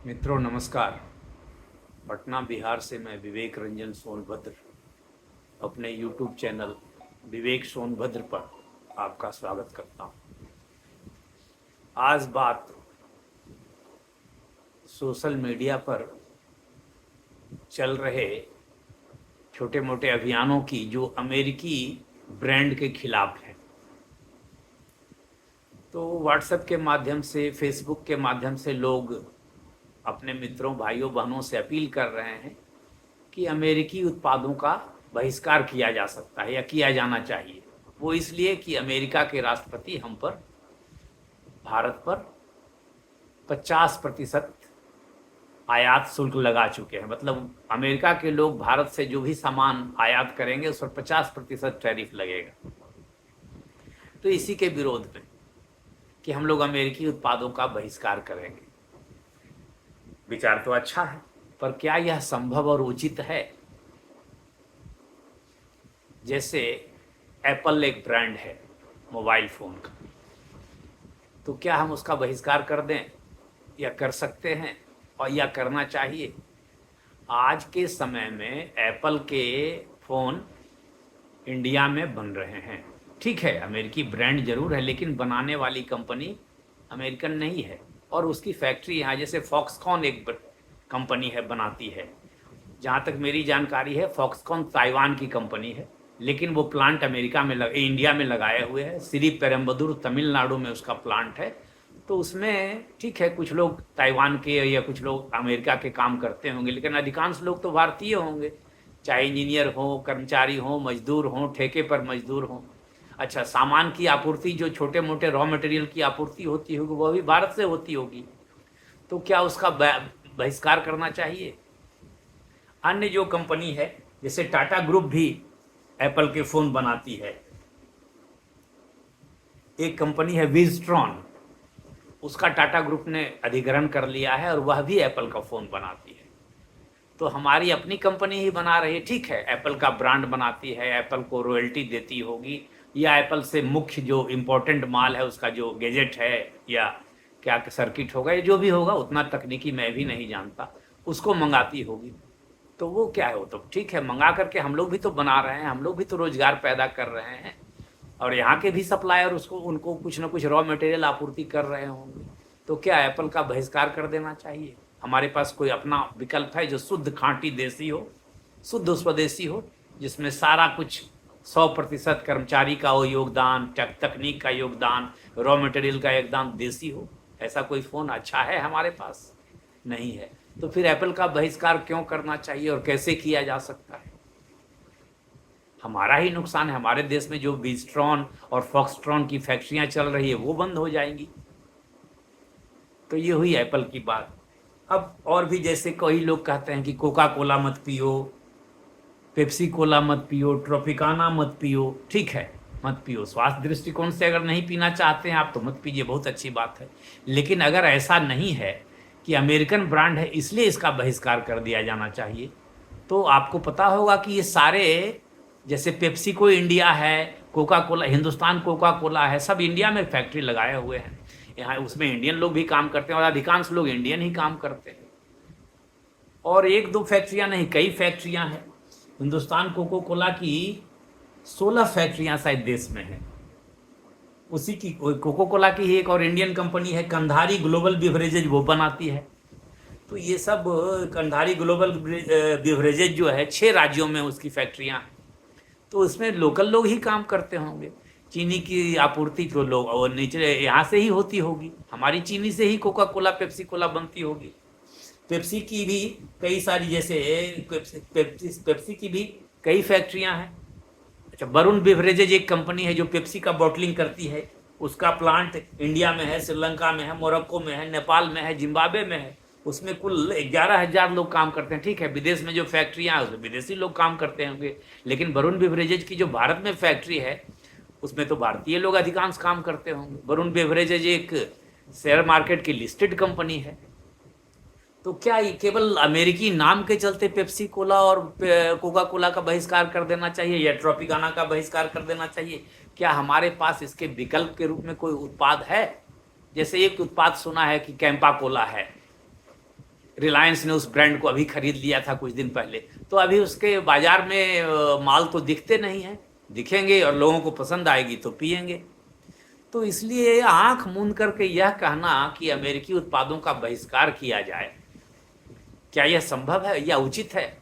मित्रों नमस्कार। पटना बिहार से मैं विवेक रंजन सोनभद्र अपने YouTube चैनल विवेक सोनभद्र पर आपका स्वागत करता हूँ। आज बात सोशल मीडिया पर चल रहे छोटे मोटे अभियानों की जो अमेरिकी ब्रांड के खिलाफ है। तो व्हाट्सएप के माध्यम से, फेसबुक के माध्यम से लोग अपने मित्रों, भाइयों, बहनों से अपील कर रहे हैं कि अमेरिकी उत्पादों का बहिष्कार किया जा सकता है या किया जाना चाहिए। वो इसलिए कि अमेरिका के राष्ट्रपति हम पर, भारत पर 50% आयात शुल्क लगा चुके हैं। मतलब अमेरिका के लोग भारत से जो भी सामान आयात करेंगे उस पर 50% टैरिफ लगेगा। तो इसी के विरोध में कि हम लोग अमेरिकी उत्पादों का बहिष्कार करेंगे। विचार तो अच्छा है, पर क्या यह संभव और उचित है? जैसे एप्पल एक ब्रांड है मोबाइल फ़ोन का, तो क्या हम उसका बहिष्कार कर दें या कर सकते हैं और या करना चाहिए? आज के समय में एप्पल के फ़ोन इंडिया में बन रहे हैं। ठीक है, अमेरिकी ब्रांड जरूर है, लेकिन बनाने वाली कंपनी अमेरिकन नहीं है और उसकी फैक्ट्री यहाँ, जैसे फॉक्सकॉन एक कंपनी है, बनाती है। जहाँ तक मेरी जानकारी है, फॉक्सकॉन ताइवान की कंपनी है, लेकिन वो प्लांट अमेरिका में इंडिया में लगाए हुए है। श्री पेरम्बदूर तमिलनाडु में उसका प्लांट है। तो उसमें ठीक है, कुछ लोग ताइवान के या कुछ लोग अमेरिका के काम करते होंगे, लेकिन अधिकांश लोग तो भारतीय होंगे, चाहे इंजीनियर हो, कर्मचारी हो, मजदूर हो, ठेके पर मजदूर हो। अच्छा, सामान की आपूर्ति, जो छोटे मोटे रॉ मटेरियल की आपूर्ति होती होगी, वो भी भारत से होती होगी। तो क्या उसका बहिष्कार करना चाहिए? अन्य जो कंपनी है, जैसे टाटा ग्रुप भी एप्पल के फ़ोन बनाती है। एक कंपनी है विजट्रॉन, उसका टाटा ग्रुप ने अधिग्रहण कर लिया है और वह भी एप्पल का फ़ोन बनाती है। तो हमारी अपनी कंपनी ही बना रही है, ठीक है, एप्पल का ब्रांड बनाती है, एप्पल को रॉयल्टी देती होगी, या एप्पल से मुख्य जो इम्पोर्टेंट माल है, उसका जो गैजेट है या क्या सर्किट होगा या जो भी होगा, उतना तकनीकी मैं भी नहीं जानता, उसको मंगाती होगी। तो वो क्या है, वो तो ठीक है, मंगा करके हम लोग भी तो बना रहे हैं, हम लोग भी तो रोजगार पैदा कर रहे हैं और यहाँ के भी सप्लायर उसको, उनको कुछ ना कुछ रॉ मटेरियल आपूर्ति कर रहे होंगे। तो क्या एप्पल का बहिष्कार कर देना चाहिए? हमारे पास कोई अपना विकल्प है जो शुद्ध खांटी देसी हो, शुद्ध स्वदेशी हो, जिसमें सारा कुछ 100% कर्मचारी का वो योगदान, तकनीक का योगदान, रॉ मटेरियल का योगदान देसी हो? ऐसा कोई फ़ोन अच्छा है हमारे पास? नहीं है। तो फिर एप्पल का बहिष्कार क्यों करना चाहिए और कैसे किया जा सकता है? हमारा ही नुकसान है। हमारे देश में जो विस्ट्रॉन और फॉक्सट्रॉन की फैक्ट्रियां चल रही है वो बंद हो जाएंगी। तो ये हुई एप्पल की बात। अब और भी, जैसे कई लोग कहते हैं कि कोका कोला मत पियो, पेप्सी कोला मत पियो, ट्रॉपिकाना मत पियो। ठीक है, मत पियो। स्वास्थ्य दृष्टिकोण से अगर नहीं पीना चाहते हैं आप तो मत पीजिए, बहुत अच्छी बात है। लेकिन अगर ऐसा नहीं है कि अमेरिकन ब्रांड है इसलिए इसका बहिष्कार कर दिया जाना चाहिए, तो आपको पता होगा कि ये सारे, जैसे पेप्सी को इंडिया है, Coca Cola, Hindustan Coca Cola है, सब इंडिया में फैक्ट्री लगाए हुए हैं। यहाँ उसमें इंडियन लोग भी काम करते हैं और अधिकांश लोग इंडियन ही काम करते हैं। और एक दो फैक्ट्रियां नहीं, कई फैक्ट्रियां हैं। हिंदुस्तान कोको कोला की 16 फैक्ट्रियां शायद देश में हैं। उसी की कोको कोला की ही एक और इंडियन कंपनी है कंधारी ग्लोबल बिवरेजेज, वो बनाती है। तो ये सब कंधारी ग्लोबल बिवरेजेज जो है 6 राज्यों में उसकी फैक्ट्रियां हैं। तो उसमें लोकल लोग ही काम करते होंगे। चीनी की आपूर्ति तो लोग और नीचे यहाँ से ही होती होगी, हमारी चीनी से ही कोका कोला, पेप्सी कोला बनती होगी। पेप्सी की भी कई सारी, जैसे पेप्सी की भी कई फैक्ट्रियां हैं। अच्छा, वरुण बिवरेजेज एक कंपनी है जो पेप्सी का बॉटलिंग करती है, उसका प्लांट इंडिया में है, श्रीलंका में है, मोरक्को में है, नेपाल में है, जिम्बाब्वे में है। उसमें कुल 11,000 लोग काम करते हैं। ठीक है, विदेश में जो फैक्ट्रियां हैं उसमें विदेशी लोग काम करते होंगे, लेकिन वरुण बिवरेजेज की जो भारत में फैक्ट्री है उसमें तो भारतीय लोग अधिकांश काम करते होंगे। वरुण बिवरेजेज एक शेयर मार्केट की लिस्टेड कंपनी है। तो क्या ये केवल अमेरिकी नाम के चलते पेप्सी कोला और कोका कोला का बहिष्कार कर देना चाहिए या ट्रॉपिकाना का बहिष्कार कर देना चाहिए? क्या हमारे पास इसके विकल्प के रूप में कोई उत्पाद है? जैसे एक उत्पाद सुना है कि कैंपा कोला है, रिलायंस ने उस ब्रांड को अभी खरीद लिया था कुछ दिन पहले, तो अभी उसके बाजार में माल तो दिखते नहीं है, दिखेंगे और लोगों को पसंद आएगी तो पिएंगे। तो इसलिए आंख मूंद करके यह कहना कि अमेरिकी उत्पादों का बहिष्कार किया जाए, क्या यह संभव है या उचित है?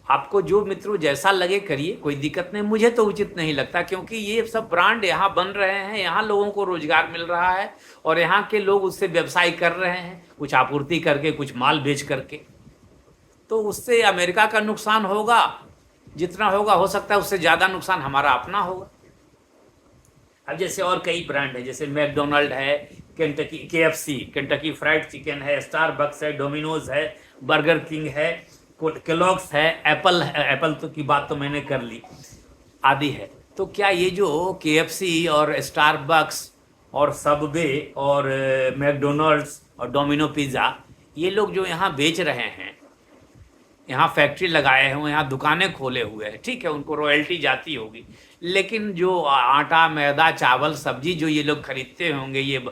आपको जो मित्रों जैसा लगे करिए, कोई दिक्कत नहीं, मुझे तो उचित नहीं लगता, क्योंकि ये सब ब्रांड यहाँ बन रहे हैं, यहाँ लोगों को रोजगार मिल रहा है और यहाँ के लोग उससे व्यवसाय कर रहे हैं, कुछ आपूर्ति करके, कुछ माल बेच करके। तो उससे अमेरिका का नुकसान होगा, जितना होगा हो सकता है उससे ज़्यादा नुकसान हमारा अपना होगा। अब जैसे और कई ब्रांड है, जैसे मैकडोनल्ड है, Kentucky KFC, Kentucky fried chicken है, स्टारबक्स है, डोमिनोज है, बर्गर किंग है, केलॉग्स है, एप्पल तो की बात तो मैंने कर ली, आदि है। तो क्या ये जो KFC और स्टारबक्स और सबवे और मैकडोनल्ड्स और डोमिनो पिज़्ज़ा, ये लोग जो यहाँ बेच रहे हैं, यहाँ फैक्ट्री लगाए हैं, यहाँ दुकानें खोले हुए हैं, ठीक है, उनको रॉयल्टी जाती होगी, लेकिन जो आटा, मैदा, चावल, सब्जी जो ये लोग खरीदते होंगे, ये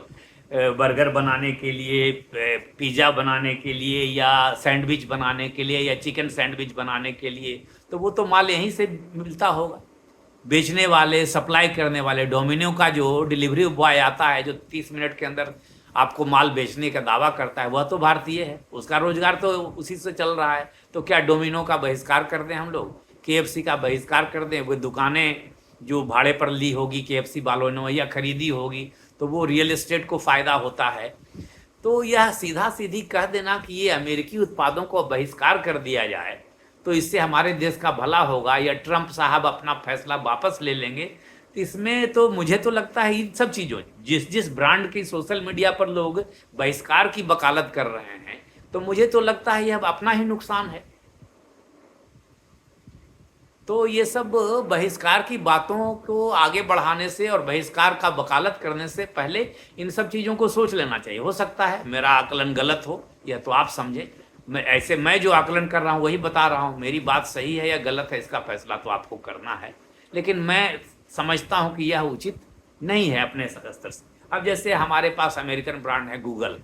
बर्गर बनाने के लिए, पिज़्ज़ा बनाने के लिए, या सैंडविच बनाने के लिए, या चिकन सैंडविच बनाने के लिए, तो वो तो माल यहीं से मिलता होगा। बेचने वाले, सप्लाई करने वाले, डोमिनो का जो डिलीवरी बॉय आता है जो 30 मिनट के अंदर आपको माल बेचने का दावा करता है, वह तो भारतीय है, उसका रोजगार तो उसी से चल रहा है। तो क्या डोमिनो का बहिष्कार कर दें हम लोग, KFC का बहिष्कार कर दें? वो दुकानें जो भाड़े पर ली होगी KFC वालों ने या खरीदी होगी, तो वो रियल एस्टेट को फ़ायदा होता है। तो यह सीधा सीधी कह देना कि ये अमेरिकी उत्पादों को बहिष्कार कर दिया जाए तो इससे हमारे देश का भला होगा, या ट्रंप साहब अपना फैसला वापस ले लेंगे, इसमें तो मुझे तो लगता है इन सब चीज़ों, जिस ब्रांड की सोशल मीडिया पर लोग बहिष्कार की वकालत कर रहे हैं, तो मुझे तो लगता है यह अपना ही नुकसान है। तो ये सब बहिष्कार की बातों को आगे बढ़ाने से और बहिष्कार का वकालत करने से पहले इन सब चीज़ों को सोच लेना चाहिए। हो सकता है मेरा आकलन गलत हो, यह तो आप समझे, मैं जो आकलन कर रहा हूँ वही बता रहा हूँ, मेरी बात सही है या गलत है इसका फैसला तो आपको करना है, लेकिन मैं समझता हूँ कि यह उचित नहीं है अपने स्तर से। अब जैसे हमारे पास अमेरिकन ब्रांड है गूगल,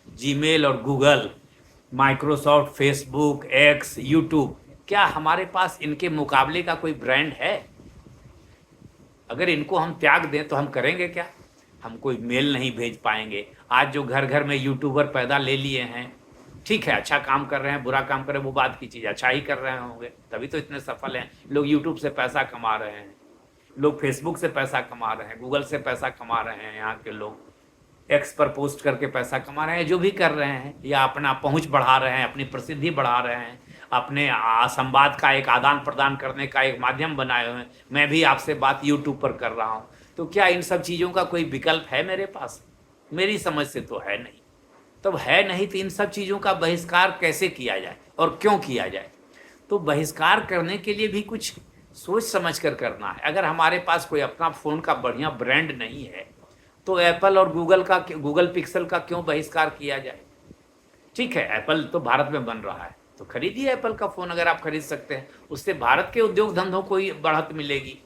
जीमेल और Google, Microsoft, Facebook, x, YouTube, क्या हमारे पास इनके मुकाबले का कोई ब्रांड है? अगर इनको हम त्याग दें तो हम करेंगे क्या? हम कोई मेल नहीं भेज पाएंगे। आज जो घर घर में यूट्यूबर पैदा ले लिए हैं, ठीक है, अच्छा काम कर रहे हैं, बुरा काम कर रहे हैं वो बात की चीज़, अच्छा ही कर रहे होंगे तभी तो इतने सफल हैं। लोग यूट्यूब से पैसा कमा रहे हैं, लोग फेसबुक से पैसा कमा रहे हैं, गूगल से पैसा कमा रहे हैं, यहाँ के लोग एक्स पर पोस्ट करके पैसा कमा रहे हैं, जो भी कर रहे हैं, या अपना पहुँच बढ़ा रहे हैं, अपनी प्रसिद्धि बढ़ा रहे हैं, अपने संवाद का एक आदान प्रदान करने का एक माध्यम बनाए हुए हैं। मैं भी आपसे बात यूट्यूब पर कर रहा हूँ, तो क्या इन सब चीज़ों का कोई विकल्प है मेरे पास? मेरी समझ से तो है नहीं। तब है नहीं तो इन सब चीज़ों का बहिष्कार कैसे किया जाए और क्यों किया जाए? तो बहिष्कार करने के लिए भी कुछ सोच समझ कर करना है। अगर हमारे पास कोई अपना फ़ोन का बढ़िया ब्रांड नहीं है तो एप्पल और गूगल पिक्सल का क्यों बहिष्कार किया जाए? ठीक है, एप्पल तो भारत में बन रहा है तो खरीदिए एप्पल का फ़ोन, अगर आप खरीद सकते हैं, उससे भारत के उद्योग धंधों को ही बढ़त मिलेगी,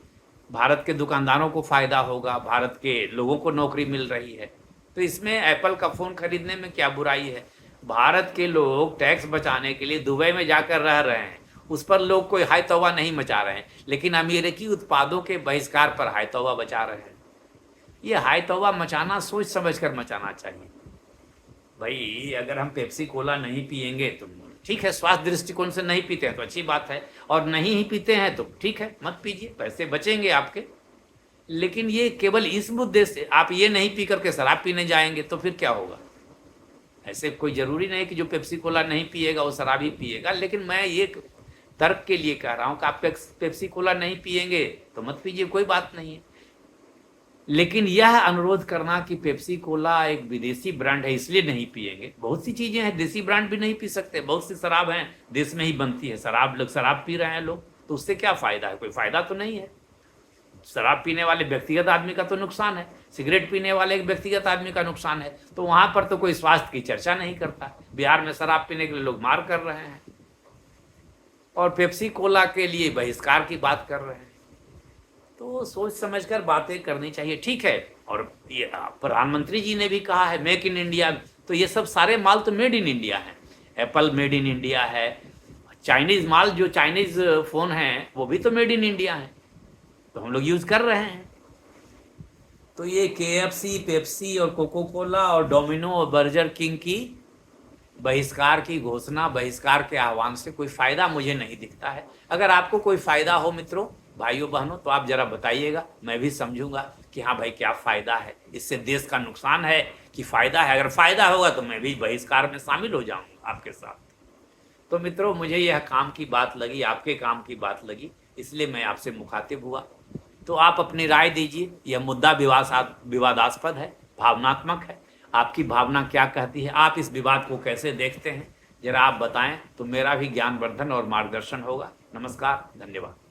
भारत के दुकानदारों को फ़ायदा होगा, भारत के लोगों को नौकरी मिल रही है। तो इसमें एप्पल का फ़ोन खरीदने में क्या बुराई है? भारत के लोग टैक्स बचाने के लिए दुबई में जाकर रह रहे हैं, उस पर लोग कोई हाय तौबा नहीं मचा रहे हैं, लेकिन अमेरिकी उत्पादों के बहिष्कार पर हाय तौबा मचा रहे हैं। ये हाय तौबा मचाना सोच समझ कर मचाना चाहिए। भाई अगर हम पेप्सी कोला नहीं पिएंगे तो ठीक है, स्वास्थ्य दृष्टिकोण से नहीं पीते हैं तो अच्छी बात है, और नहीं ही पीते हैं तो ठीक है, मत पीजिए, पैसे बचेंगे आपके। लेकिन ये केवल इस मुद्दे से आप ये नहीं पी करके शराब पीने जाएंगे तो फिर क्या होगा? ऐसे कोई ज़रूरी नहीं कि जो पेप्सी कोला नहीं पिएगा वो शराब ही पिएगा, लेकिन मैं ये तर्क के लिए कह रहा हूँ कि आप पेप्सी कोला नहीं पिएंगे तो मत पीजिए, कोई बात नहीं है। लेकिन यह अनुरोध करना कि पेप्सी कोला एक विदेशी ब्रांड है इसलिए नहीं पिएंगे, बहुत सी चीज़ें हैं देसी ब्रांड भी नहीं पी सकते, बहुत सी शराब हैं देश में ही बनती है, शराब पी रहे हैं लोग, तो उससे क्या फ़ायदा है? कोई फ़ायदा तो नहीं है। शराब पीने वाले व्यक्तिगत आदमी का तो नुकसान है, सिगरेट पीने वाले एक व्यक्तिगत आदमी का नुकसान है, तो वहाँ पर तो कोई स्वास्थ्य की चर्चा नहीं करता। बिहार में शराब पीने के लिए लोग मार कर रहे हैं और पेप्सी कोला के लिए बहिष्कार की बात कर रहे हैं। तो सोच समझकर बातें करनी चाहिए, ठीक है। और ये प्रधानमंत्री जी ने भी कहा है मेक इन इंडिया, तो ये सब सारे माल तो मेड इन इंडिया हैं। एप्पल मेड इन इंडिया है, चाइनीज माल जो चाइनीज फोन है वो भी तो मेड इन इंडिया है, तो हम लोग यूज कर रहे हैं। तो ये KFC, पेप्सी और कोको कोला और डोमिनो और बर्गर किंग की बहिष्कार की घोषणा, बहिष्कार के आह्वान से कोई फायदा मुझे नहीं दिखता है। अगर आपको कोई फायदा हो मित्रों, भाइयों बहनों, तो आप जरा बताइएगा, मैं भी समझूंगा कि हाँ भाई क्या फायदा है, इससे देश का नुकसान है कि फायदा है। अगर फायदा होगा तो मैं भी बहिष्कार में शामिल हो जाऊंगा आपके साथ। तो मित्रों, मुझे यह काम की बात लगी, आपके काम की बात लगी, इसलिए मैं आपसे मुखातिब हुआ। तो आप अपनी राय दीजिए। यह मुद्दा विवादास्पद है, भावनात्मक है। आपकी भावना क्या कहती है, आप इस विवाद को कैसे देखते हैं, जरा आप बताएं, तो मेरा भी ज्ञानवर्धन और मार्गदर्शन होगा। नमस्कार, धन्यवाद।